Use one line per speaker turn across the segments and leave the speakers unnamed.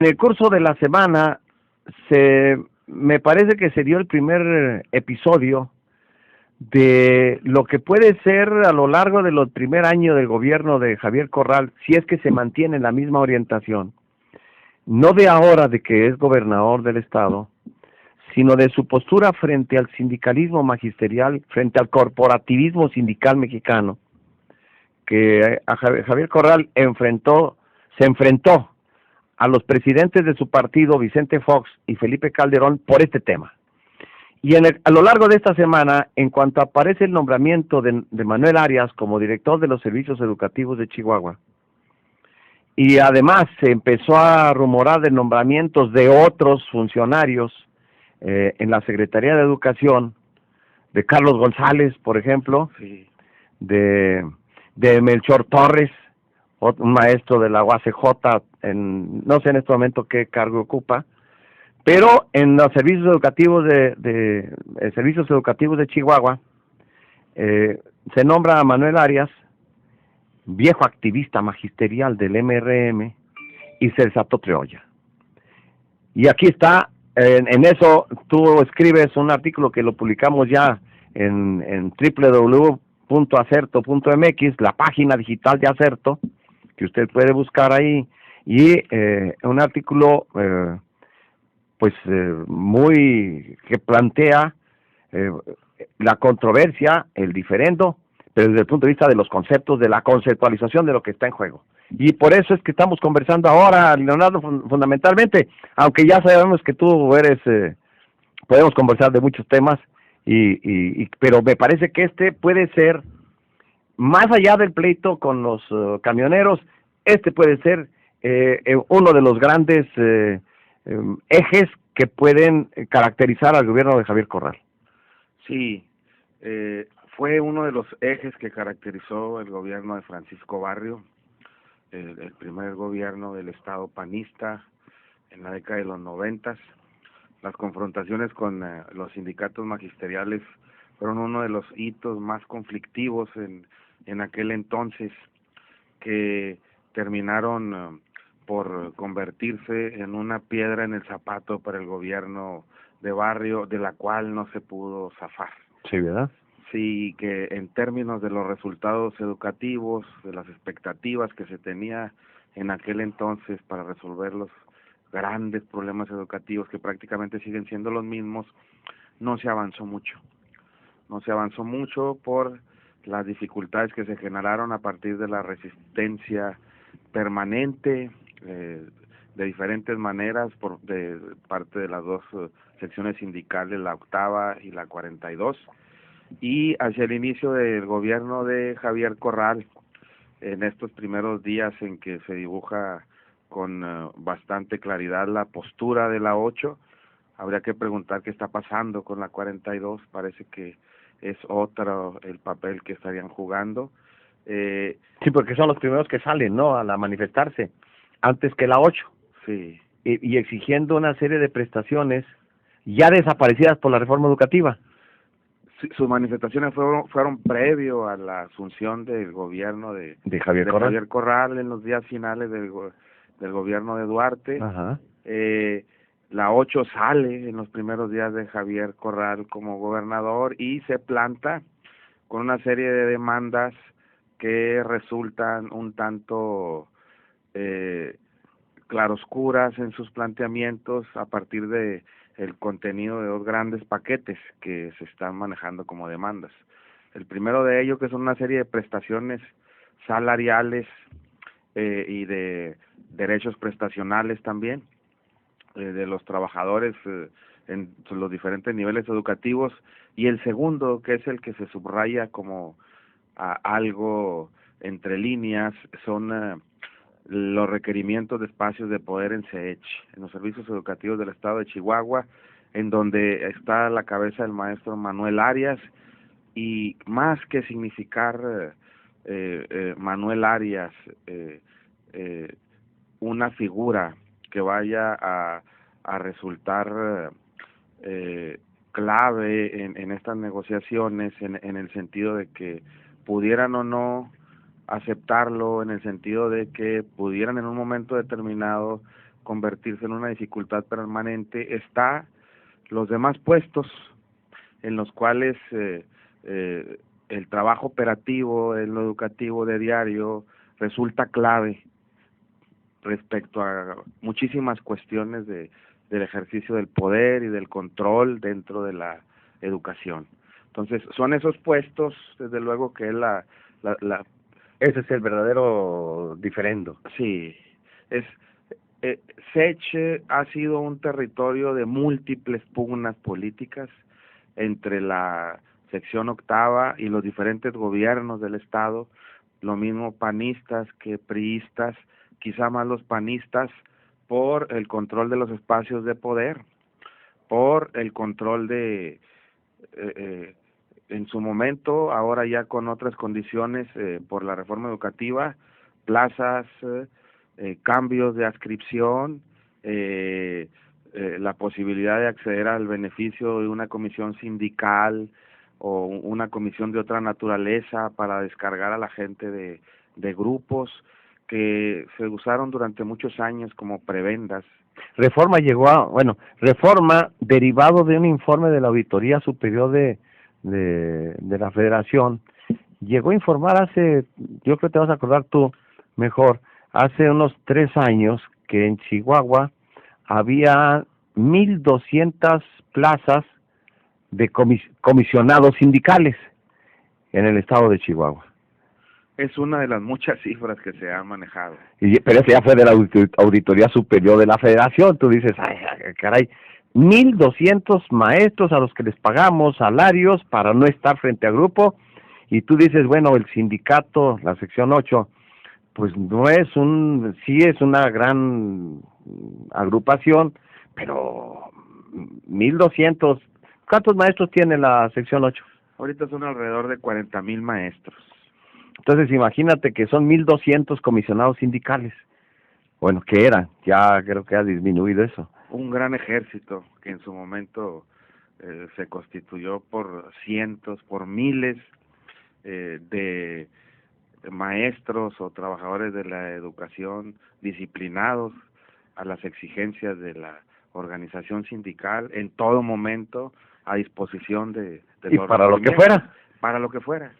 En el curso de la semana me parece que se dio el primer episodio de lo que puede ser a lo largo del primer año del gobierno de Javier Corral, si es que se mantiene la misma orientación, no de ahora de que es gobernador del estado, sino de su postura frente al sindicalismo magisterial, frente al corporativismo sindical mexicano, que a Javier Corral se enfrentó a los presidentes de su partido, Vicente Fox y Felipe Calderón, por este tema. Y a lo largo de esta semana, en cuanto aparece el nombramiento de Manuel Arias como director de los servicios educativos de Chihuahua, y además se empezó a rumorar de nombramientos de otros funcionarios en la Secretaría de Educación, de Carlos González, por ejemplo,
Sí.
de Melchor Torres, un maestro de la UACJ, no sé en este momento qué cargo ocupa, pero en los servicios educativos de Chihuahua se nombra a Manuel Arias, viejo activista magisterial del MRM, y se desató Treolla. Y aquí está, en eso tú escribes un artículo que lo publicamos ya en www.acerto.mx, la página digital de Acerto, que usted puede buscar ahí, y un artículo muy que plantea la controversia, el diferendo, pero desde el punto de vista de los conceptos, de la conceptualización de lo que está en juego. Y por eso es que estamos conversando ahora, Leonardo, fundamentalmente, aunque ya sabemos que tú podemos conversar de muchos temas, pero me parece que este puede ser, más allá del pleito con los camioneros, este puede ser uno de los grandes ejes que pueden caracterizar al gobierno de Javier Corral.
Sí, fue uno de los ejes que caracterizó el gobierno de Francisco Barrio, el primer gobierno del estado panista en la década de los 90. Las confrontaciones con los sindicatos magisteriales fueron uno de los hitos más conflictivos en aquel entonces, que terminaron por convertirse en una piedra en el zapato para el gobierno de Barrio, de la cual no se pudo zafar.
Sí, ¿verdad?
Sí, que en términos de los resultados educativos, de las expectativas que se tenía en aquel entonces para resolver los grandes problemas educativos, que prácticamente siguen siendo los mismos, no se avanzó mucho. No se avanzó mucho por las dificultades que se generaron a partir de la resistencia permanente, de diferentes maneras, de parte de las dos secciones sindicales, la octava y la 42, y hacia el inicio del gobierno de Javier Corral, en estos primeros días en que se dibuja con bastante claridad la postura de la 8, habría que preguntar qué está pasando con la 42, parece que es otro el papel que estarían jugando.
Sí, porque son los primeros que salen, ¿no?, a manifestarse, antes que la 8.
Sí.
Y exigiendo una serie de prestaciones ya desaparecidas por la reforma educativa.
Sus manifestaciones fueron previo a la asunción del gobierno de
Javier
Corral en los días finales del gobierno de Duarte.
Ajá.
La 8 sale en los primeros días de Javier Corral como gobernador y se planta con una serie de demandas que resultan un tanto claroscuras en sus planteamientos a partir de el contenido de dos grandes paquetes que se están manejando como demandas. El primero de ellos, que son una serie de prestaciones salariales y de derechos prestacionales también de los trabajadores en los diferentes niveles educativos, y el segundo, que es el que se subraya como algo entre líneas, son los requerimientos de espacios de poder en CEECH, en los servicios educativos del estado de Chihuahua, en donde está a la cabeza el maestro Manuel Arias, y más que significar Manuel Arias una figura que vaya a resultar clave en estas negociaciones, en el sentido de que pudieran o no aceptarlo, en el sentido de que pudieran en un momento determinado convertirse en una dificultad permanente está los demás puestos en los cuales el trabajo operativo en lo educativo de diario resulta clave respecto a muchísimas cuestiones del ejercicio del poder y del control dentro de la educación. Entonces, son esos puestos, desde luego, que es
ese es el verdadero diferendo.
Sí, SECH ha sido un territorio de múltiples pugnas políticas entre la sección octava y los diferentes gobiernos del estado, lo mismo panistas que priistas, quizá más los panistas, por el control de los espacios de poder, por el control de, en su momento, ahora ya con otras condiciones, por la reforma educativa, plazas, cambios de adscripción, la posibilidad de acceder al beneficio de una comisión sindical o una comisión de otra naturaleza para descargar a la gente de grupos que se usaron durante muchos años como prebendas.
Reforma Reforma derivado de un informe de la Auditoría Superior de la Federación, llegó a informar hace, yo creo que te vas a acordar tú mejor, hace unos 3 años que en Chihuahua había 1,200 plazas de comisionados sindicales en el estado de Chihuahua.
Es una de las muchas cifras que se han manejado.
Pero ese ya fue de la Auditoría Superior de la Federación. Tú dices, ay, caray, 1,200 maestros a los que les pagamos salarios para no estar frente a grupo, y tú dices, bueno, el sindicato, la sección 8, pues no es sí es una gran agrupación, pero 1,200, ¿cuántos maestros tiene la sección 8?
Ahorita son alrededor de 40,000 maestros.
Entonces imagínate que son 1,200 comisionados sindicales. Bueno, que eran, ya creo que ha disminuido eso.
Un gran ejército que en su momento se constituyó por cientos, por miles de maestros o trabajadores de la educación disciplinados a las exigencias de la organización sindical en todo momento a disposición de
y para lo que fuera.
Para lo que fuera.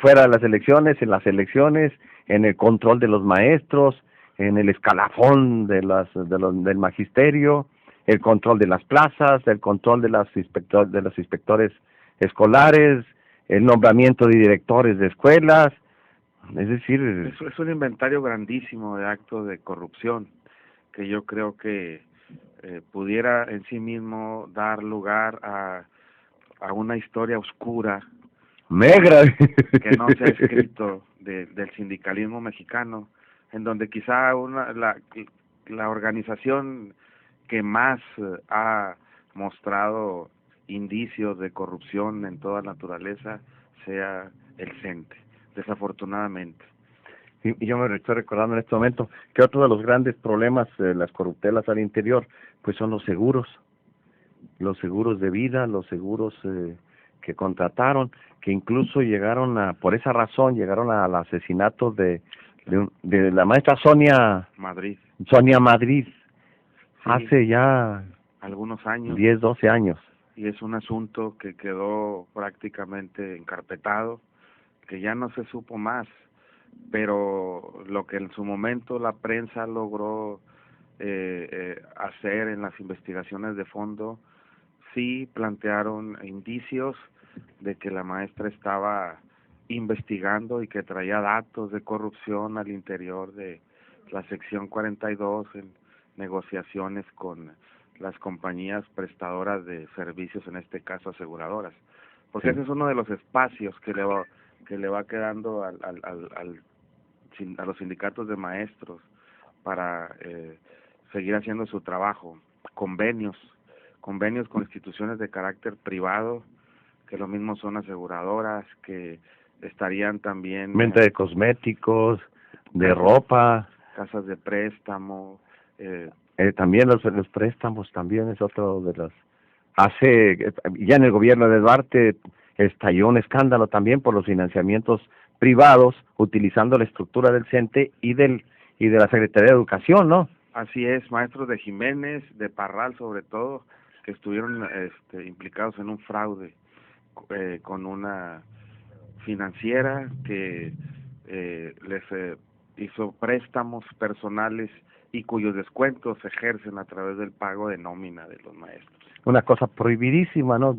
Fuera de las elecciones, en las elecciones, en el control de los maestros, en el escalafón del magisterio, el control de las plazas, el control de los inspectores escolares, el nombramiento de directores de escuelas, es decir...
Es un inventario grandísimo de actos de corrupción que yo creo que pudiera en sí mismo dar lugar a una historia oscura,
negra,
que no se ha escrito del sindicalismo mexicano, en donde quizá la organización que más ha mostrado indicios de corrupción en toda naturaleza sea el CENTE, desafortunadamente.
Y yo me estoy recordando en este momento que otro de los grandes problemas de las corruptelas al interior, pues son los seguros de vida, los seguros que contrataron, que incluso por esa razón llegaron al asesinato de la maestra Sonia Madrid, sí, hace ya
algunos años,
10, 12 años.
Y es un asunto que quedó prácticamente encarpetado, que ya no se supo más, pero lo que en su momento la prensa logró hacer en las investigaciones de fondo, sí plantearon indicios de que la maestra estaba investigando y que traía datos de corrupción al interior de la sección 42 en negociaciones con las compañías prestadoras de servicios, en este caso aseguradoras, porque ese es uno de los espacios que le va quedando a los sindicatos de maestros para seguir haciendo su trabajo. Convenios con instituciones de carácter privado, que lo mismo son aseguradoras, que estarían también...
Venta de cosméticos, de ropa...
Casas de préstamo...
también los préstamos también es otro de los... Ya en el gobierno de Duarte estalló un escándalo también por los financiamientos privados, utilizando la estructura del CENTE y de la Secretaría de Educación, ¿no?
Así es, maestros de Jiménez, de Parral sobre todo, que estuvieron implicados en un fraude con una financiera que les hizo préstamos personales y cuyos descuentos se ejercen a través del pago de nómina de los maestros.
Una cosa prohibidísima, ¿no?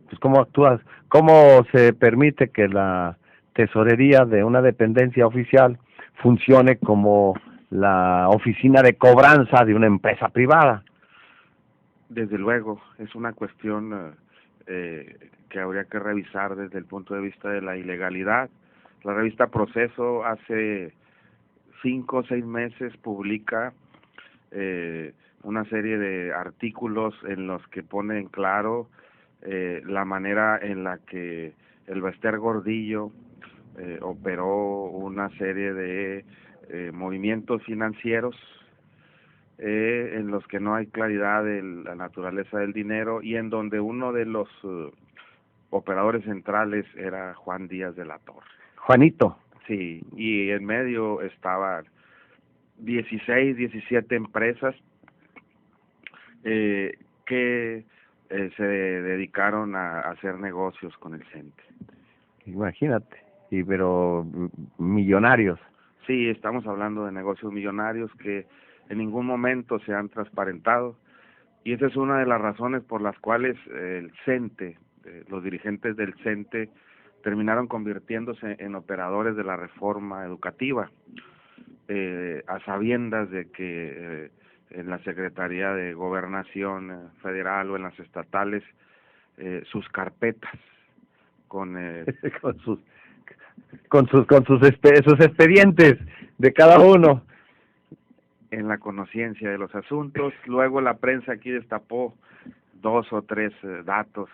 Pues cómo actúas, cómo se permite que la tesorería de una dependencia oficial funcione como la oficina de cobranza de una empresa privada.
Desde luego, es una cuestión que habría que revisar desde el punto de vista de la ilegalidad. La revista Proceso hace 5 o 6 meses publica una serie de artículos en los que pone en claro la manera en la que el Bester Gordillo operó una serie de movimientos financieros en los que no hay claridad de la naturaleza del dinero y en donde uno de los operadores centrales era Juan Díaz de la Torre.
Juanito.
Sí, y en medio estaban 16, 17 empresas que se dedicaron a hacer negocios con el CENTE.
Imagínate, pero millonarios.
Sí, estamos hablando de negocios millonarios que en ningún momento se han transparentado, y esa es una de las razones por las cuales el CENTE, los dirigentes del CENTE, terminaron convirtiéndose en operadores de la reforma educativa, a sabiendas de que en la Secretaría de Gobernación Federal o en las estatales, sus carpetas con
sus expedientes de cada uno
en la conociencia de los asuntos. Luego la prensa aquí destapó 2 o 3 datos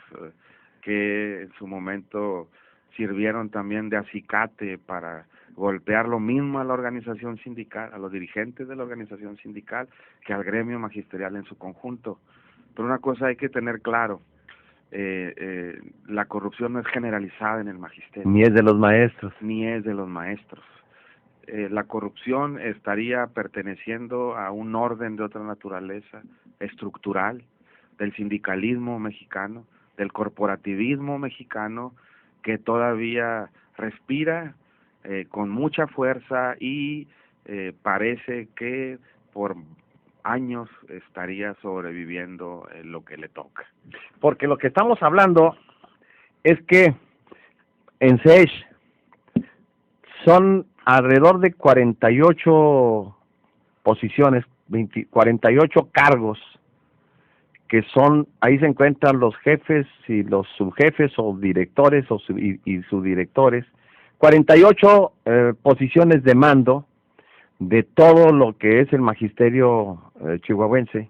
que en su momento sirvieron también de acicate para golpear lo mismo a la organización sindical, a los dirigentes de la organización sindical, que al gremio magisterial en su conjunto. Pero una cosa hay que tener claro, la corrupción no es generalizada en el magisterio.
Ni es de los maestros.
Ni es de los maestros. La corrupción estaría perteneciendo a un orden de otra naturaleza, estructural, del sindicalismo mexicano, del corporativismo mexicano, que todavía respira con mucha fuerza y parece que por años estaría sobreviviendo lo que le toca.
Porque lo que estamos hablando es que en SEISH son alrededor de 48 posiciones, 48 cargos, que son, ahí se encuentran los jefes y los subjefes o directores y subdirectores, 48 posiciones de mando de todo lo que es el magisterio chihuahuense,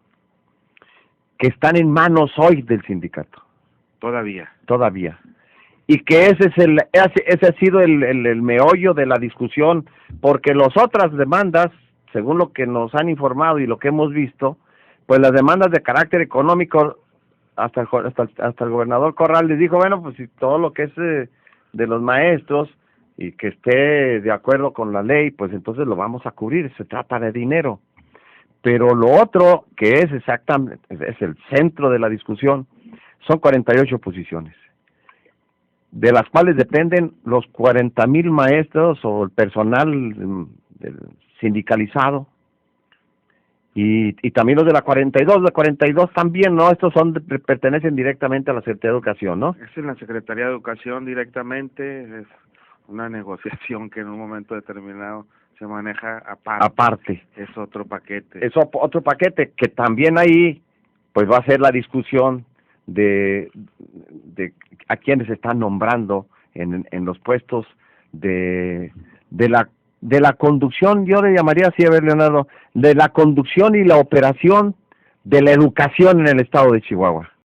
que están en manos hoy del sindicato.
Todavía.
Y que ese ha sido el meollo de la discusión, porque las otras demandas, según lo que nos han informado y lo que hemos visto, pues las demandas de carácter económico, hasta el gobernador Corral les dijo, bueno, pues si todo lo que es de los maestros y que esté de acuerdo con la ley, pues entonces lo vamos a cubrir, se trata de dinero. Pero lo otro, que es exactamente, es el centro de la discusión, son 48 posiciones, de las cuales dependen los 40,000 maestros o el personal sindicalizado, y también los de la 42 también, ¿no? Estos pertenecen directamente a la Secretaría de Educación, ¿no?
Es en la Secretaría de Educación directamente, es una negociación que en un momento determinado se maneja aparte. Es otro paquete.
Es otro paquete que también ahí pues va a ser la discusión de a quienes están nombrando en los puestos de la conducción, yo le llamaría así, a ver, Leonardo, de la conducción y la operación de la educación en el estado de Chihuahua.